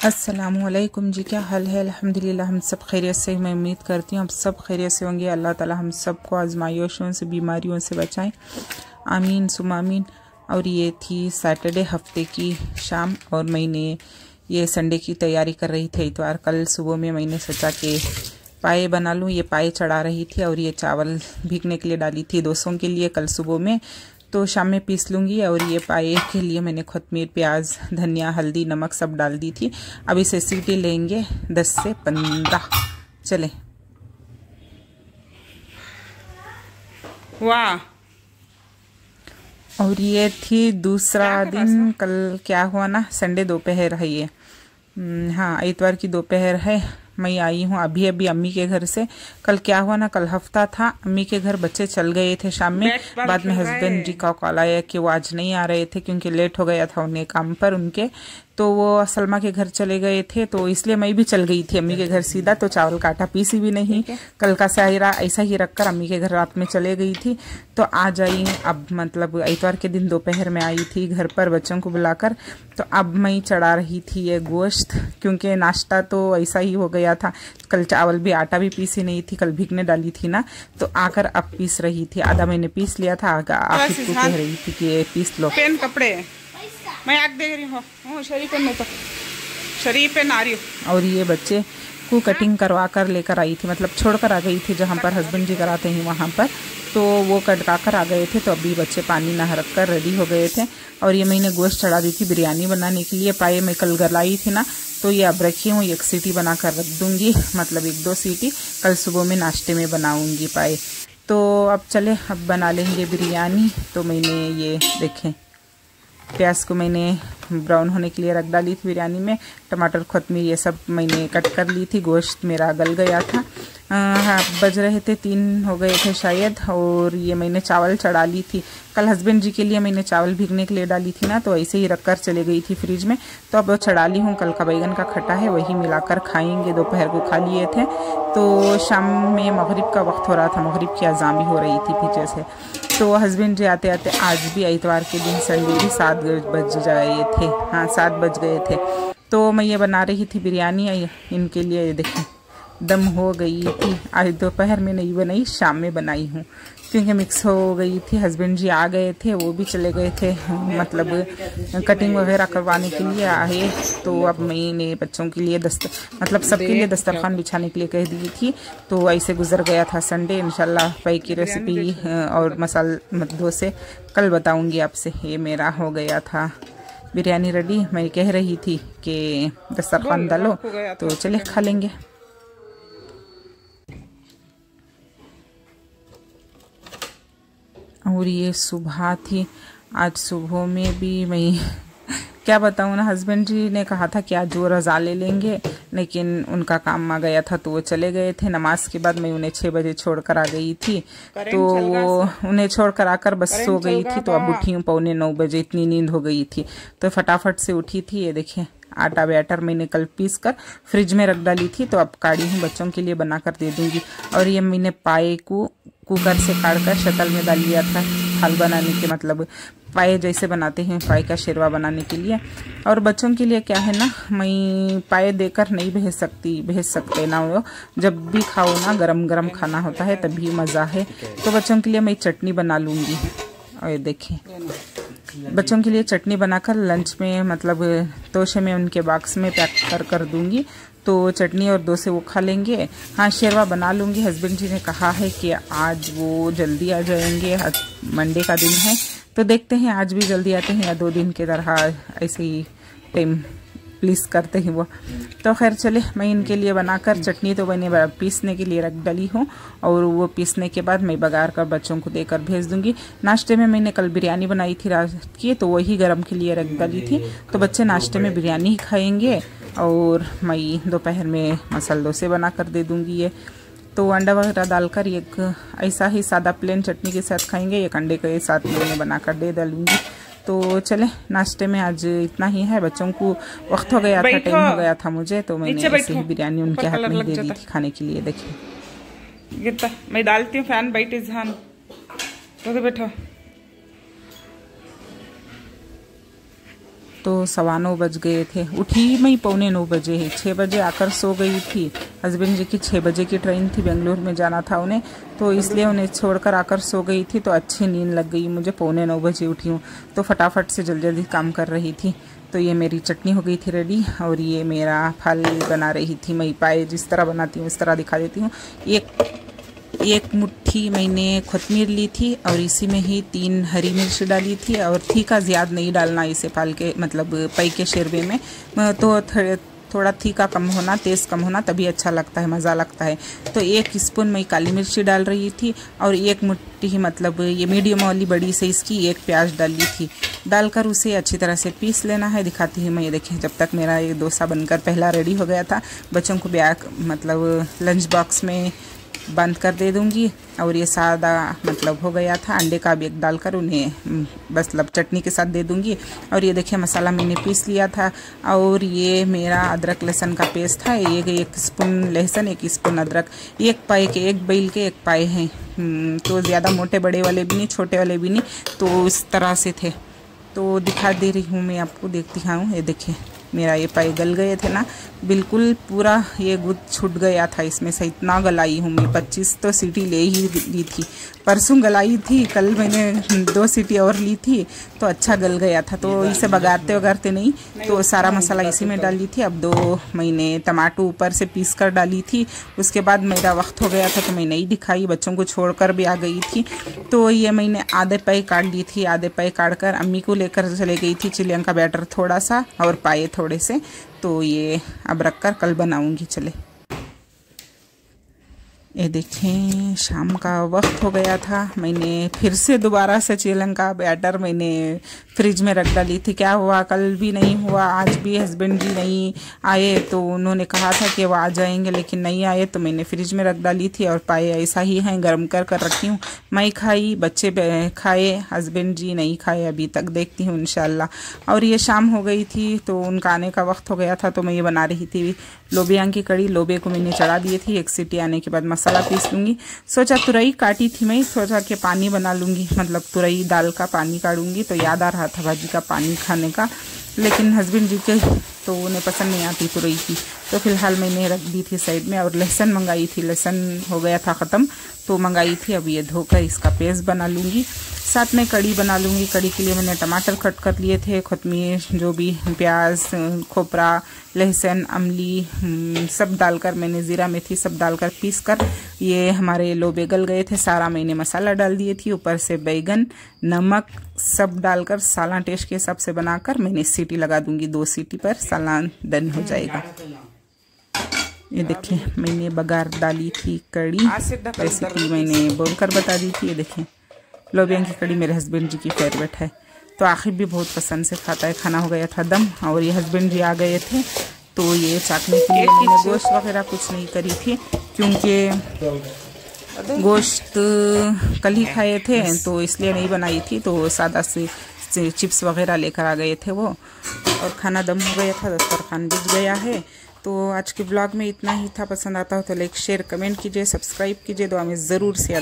अस्सलामुअलैकुम जी, क्या हाल है? अल्हम्दुलिल्लाह हम सब खैरियत से। मैं उम्मीद करती हूँ हम सब खैरियत से होंगे। अल्लाह ताला हम सबको आजमाइशों से, बीमारियों से बचाएं, आमीन सुम आमीन। और ये थी सैटरडे हफ्ते की शाम और मैंने ये संडे की तैयारी कर रही थी इतवार। कल सुबह में मैंने सोचा कि पाए बना लूँ। ये पाए चढ़ा रही थी और ये चावल भीगने के लिए डाली थी दोस्तों के लिए कल सुबह में, तो शाम में पीस लूँगी। और ये पाए के लिए मैंने कोतमीर, प्याज, धनिया, हल्दी, नमक सब डाल दी थी। अब इसे सीटी लेंगे 10 से 15। चले। वाह। और ये थी दूसरा दिन। कल क्या हुआ ना, संडे दोपहर है ये, हाँ इतवार की दोपहर है। मैं आई हूँ अभी अभी अम्मी के घर से। कल क्या हुआ ना, कल हफ्ता था, अम्मी के घर बच्चे चल गए थे शाम में। बाद में हस्बैंड जी का कॉल आया कि वो आज नहीं आ रहे थे क्योंकि लेट हो गया था उन्हें काम पर उनके, तो वो सलमा के घर चले गए थे। तो इसलिए मैं भी चल गई थी अम्मी के घर सीधा। तो चावल का आटा पीसी भी नहीं, कल का सायरा ऐसा ही रखकर अम्मी के घर रात में चले गई थी। तो आज आई, अब मतलब इतवार के दिन दोपहर में आई थी घर पर बच्चों को बुलाकर। तो अब मैं चढ़ा रही थी ये गोश्त, क्योंकि नाश्ता तो ऐसा ही हो गया था। कल चावल भी, आटा भी पीसी नहीं थी, कल भीगने डाली थी ना, तो आकर अब पीस रही थी। आधा मैंने पीस लिया था, आखिर को कह रही थी कि ये पीस लो। पेन कपड़े मैं आग दे रही हूँ, शरीफ में तो शरीफ पे नारी हूँ। और ये बच्चे को कटिंग करवा कर लेकर आई थी, मतलब छोड़कर आ गई थी जहाँ पर हस्बैंड जी कराते हैं वहाँ पर, तो वो कटका कर आ गए थे। तो अभी बच्चे पानी नहा रख कर रेडी हो गए थे। और ये मैंने गोश्त चढ़ा दी थी बिरयानी बनाने के लिए। पाए मैं कल गलाई थी ना, तो ये अब रखी हूँ, एक सीटी बना कर रख दूँगी, मतलब 1-2 सीटी कल सुबह में नाश्ते में बनाऊँगी पाए। तो अब चले, अब बना लेंगे बिरयानी। तो मैंने ये देखें, प्याज को मैंने ब्राउन होने के लिए रख डाली थी बिरयानी में। टमाटर, कोतमीर ये सब मैंने कट कर ली थी। गोश्त मेरा गल गया था। हाँ, बज रहे थे 3 हो गए थे शायद। और ये मैंने चावल चढ़ा ली थी। कल हस्बैंड जी के लिए मैंने चावल भीगने के लिए डाली थी ना, तो ऐसे ही रख कर चले गई थी फ्रिज में। तो अब वो चढ़ा ली हूँ। कल का बैगन का खट्टा है, वही मिलाकर खाएंगे। दोपहर को खा लिए थे। तो शाम में मगरिब का वक्त हो रहा था, मगरिब की अज़ान भी हो रही थी पीछे से। तो हस्बैंड जी आते आते, आज भी इतवार के दिन संडे भी 7 बज गए थे, हाँ 7 बज गए थे। तो मैं ये बना रही थी बिरयानी इनके लिए। ये देखें, दम हो गई थी। आज दोपहर में नहीं बनाई, शाम में बनाई हूँ, क्योंकि मिक्स हो गई थी। हस्बैंड जी आ गए थे, वो भी चले गए थे, मतलब कटिंग वगैरह करवाने के लिए आए। तो अब मैंने बच्चों के लिए मतलब सबके लिए दस्तरखान बिछाने के लिए कह दी थी। तो ऐसे गुजर गया था संडे। इंशाल्लाह पाई की रेसिपी और डोसे कल बताऊंगी आपसे। ये मेरा हो गया था बिरयानी रेडी। मैं कह रही थी कि दस्तरखान डालो, तो चले खा लेंगे। और ये सुबह थी, आज सुबह में भी मैं क्या बताऊँ ना, हस्बैंड जी ने कहा था कि आज वो रज़ा ले लेंगे, लेकिन उनका काम आ गया था तो वो चले गए थे। नमाज के बाद मैं उन्हें 6 बजे छोड़कर आ गई थी। तो वो उन्हें छोड़कर आकर बस सो गई थी। तो अब उठी हूँ 8:45 बजे, इतनी नींद हो गई थी। तो फटाफट से उठी थी। ये देखिए, आटा बैटर मैंने कल पीस कर फ्रिज में रख डाली थी, तो अब काढ़ी हूँ, बच्चों के लिए बनाकर दे दूँगी। और ये मैंने पाए को कुकर से काट कर शतल में डाल लिया था, थाल बनाने के, मतलब पाए जैसे बनाते हैं पाए का शेरवा बनाने के लिए। और बच्चों के लिए क्या है ना, मैं पाए देकर नहीं भेज सकते ना, वो जब भी खाओ ना गरम गरम खाना होता है तभी मज़ा है। तो बच्चों के लिए मैं चटनी बना लूँगी। और देखें, बच्चों के लिए चटनी बनाकर लंच में, मतलब तोशे में उनके बॉक्स में पैक कर दूँगी। तो चटनी और डोसे वो खा लेंगे। हाँ, शेरवा बना लूँगी। हस्बैंड जी ने कहा है कि आज वो जल्दी आ जाएंगे, आज मंडे का दिन है, तो देखते हैं आज भी जल्दी आते हैं या 2 दिन के तरह ऐसे ही टाइम प्लीज़ करते हैं वो। तो खैर चले, मैं इनके लिए बनाकर चटनी तो मैंने पीसने के लिए रख डाली हूँ, और वो पीसने के बाद मैं बघार कर बच्चों को देकर भेज दूँगी। नाश्ते में मैंने कल बिरयानी बनाई थी रात की, तो वही गरम के लिए रख डाली थी। तो बच्चे नाश्ते में बिरयानी ही खाएँगे, और मैं दोपहर में मसाला डोसे बना कर दे दूँगी। ये तो अंडा वगैरह डालकर एक ऐसा ही सादा प्लेन चटनी के साथ खाएंगे। एक अंडे के साथ मैंने बनाकर दे डालूँगी। तो चले, नाश्ते में आज इतना ही है। बच्चों को वक्त हो गया था, टाइम हो गया था मुझे, तो मैंने ऐसे ही बिरयानी उनके हाथ में दे दी थी खाने के लिए। देखिए, गिरता मैं डालती हूँ फैन, बैठे जहान तो बैठो। तो 9:15 बज गए थे। उठी मैं 8:45 बजे है, 6 बजे आकर सो गई थी। हस्बैंड जी की 6 बजे की ट्रेन थी, बेंगलुरु में जाना था उन्हें, तो इसलिए उन्हें छोड़कर आकर सो गई थी। तो अच्छी नींद लग गई मुझे, 8:45 बजे उठी हूँ तो फटाफट से जल्दी जल्दी काम कर रही थी। तो ये मेरी चटनी हो गई थी रेडी, और ये मेरा फल बना रही थी। मैं पाए जिस तरह बनाती हूँ उस तरह दिखा देती हूँ। एक मुट्ठी मैंने कोतमीर ली थी और इसी में ही 3 हरी मिर्च डाली थी, और तीखा ज़्यादा नहीं डालना इसे पाल के, मतलब पई के शरबे में तो थोड़ा तीखा कम होना, तेज़ कम होना, तभी अच्छा लगता है, मज़ा लगता है। तो 1 स्पून मैं काली मिर्ची डाल रही थी, और 1 मुट्ठी मतलब ये मीडियम वाली बड़ी साइज़ की 1 प्याज डाली थी। डालकर उसे अच्छी तरह से पीस लेना है। दिखाती हूँ मैं, ये देखें। जब तक मेरा ये डोसा बनकर पहला रेडी हो गया था, बच्चों को बैग मतलब लंच बॉक्स में बंद कर दे दूंगी। और ये सादा मतलब हो गया था, अंडे का भी एक डालकर उन्हें बस चटनी के साथ दे दूंगी। और ये देखिए मसाला मैंने पीस लिया था, और ये मेरा अदरक लहसुन का पेस्ट था। ये 1 स्पून लहसुन, 1 स्पून अदरक, 1 पाए के, 1 बैल के 1 पाए हैं। तो ज़्यादा मोटे बड़े वाले भी नहीं, छोटे वाले भी नहीं, तो इस तरह से थे। तो दिखा दे रही हूँ मैं आपको, देखती हूँ। ये देखिए मेरा ये पाए गल गए थे ना, बिल्कुल पूरा ये गुद छूट गया था इसमें से, इतना गलाई हूँ मैं। 25 तो सीटी ले ही ली थी, परसों गलाई थी, कल मैंने 2 सीटी और ली थी, तो अच्छा गल गया था। तो इसे बगारते वगारते नहीं, तो सारा मसाला इसी में डाल दी थी। अब 2 मैंने टमाटर ऊपर से पीस कर डाली थी। उसके बाद मेरा वक्त हो गया था तो मैं नहीं दिखाई, बच्चों को छोड़कर भी आ गई थी। तो ये मैंने आधे पाए काट ली थी, आधे पाए काट कर अम्मी को लेकर चले गई थी। चिलियन का बैटर थोड़ा सा और पाए थोड़े से, तो ये अब रख कर कल बनाऊंगी। चले, ये देखें शाम का वक्त हो गया था। मैंने फिर से दोबारा से चिलन का बैटर मैंने फ्रिज में रख डाली थी। क्या हुआ, कल भी नहीं हुआ, आज भी हस्बैंड जी नहीं आए, तो उन्होंने कहा था कि वो आ जाएंगे लेकिन नहीं आए, तो मैंने फ्रिज में रख डाली थी। और पाए ऐसा ही हैं, गर्म कर कर रखी हूँ। मैं खाई, बच्चे खाए, हस्बैंड जी नहीं खाए अभी तक, देखती हूँ इंशाल्लाह। और ये शाम हो गई थी तो उनका आने का वक्त हो गया था, तो मैं ये बना रही थी लोबिया की कड़ी। लोबे को मैंने चढ़ा दिए थी, 1 सीटी आने के बाद मसाला पीस लूँगी। सोचा तुरई काटी थी मैं, सोचा कि पानी बना लूँगी, मतलब तुरई दाल का पानी काटूँगी। तो याद आ रहा था भाजी का पानी खाने का, लेकिन हस्बैंड जी के तो उन्हें पसंद नहीं आती तुरई की, तो फिलहाल मैंने रख दी थी साइड में। और लहसुन मंगाई थी, लहसुन हो गया था ख़त्म, तो मंगाई थी। अब ये धोकर इसका पेस्ट बना लूँगी, साथ में कड़ी बना लूँगी। कड़ी के लिए मैंने टमाटर कट कर लिए थे, कोतमीर, जो भी प्याज, खोपरा, लहसुन, अमली सब डालकर मैंने, ज़ीरा मेथी सब डालकर पीस कर ये हमारे लोबे गल गए थे। सारा मैंने मसाला डाल दिए थी, ऊपर से बैगन, नमक सब डालकर सालन टेस्ट के हिसाब से बनाकर मैंने सीटी लगा दूंगी। 2 सीटी पर सालन डन हो जाएगा। ये देखिए मैंने बघार डाली थी कड़ी, रेसिपी मैंने बोलकर बता दी थी। ये देखें लोबिया की कड़ी मेरे हस्बैंड जी की फेवरेट है, तो आखिर भी बहुत पसंद से खाता है। खाना हो गया था दम, और ये हस्बैंड जी आ गए थे, तो ये चाटने के लिए मैंने गोश्त वगैरह कुछ नहीं करी थी, क्योंकि गोश्त कल ही खाए थे तो इसलिए नहीं बनाई थी। तो सादा से चिप्स वगैरह लेकर आ गए थे वो, और खाना दम हो गया था, दस्तरखान बिछ गया है। तो आज के ब्लॉग में इतना ही था। पसंद आता हो तो लाइक, शेयर, कमेंट कीजिए, सब्सक्राइब कीजिए, दुआ में ज़रूर से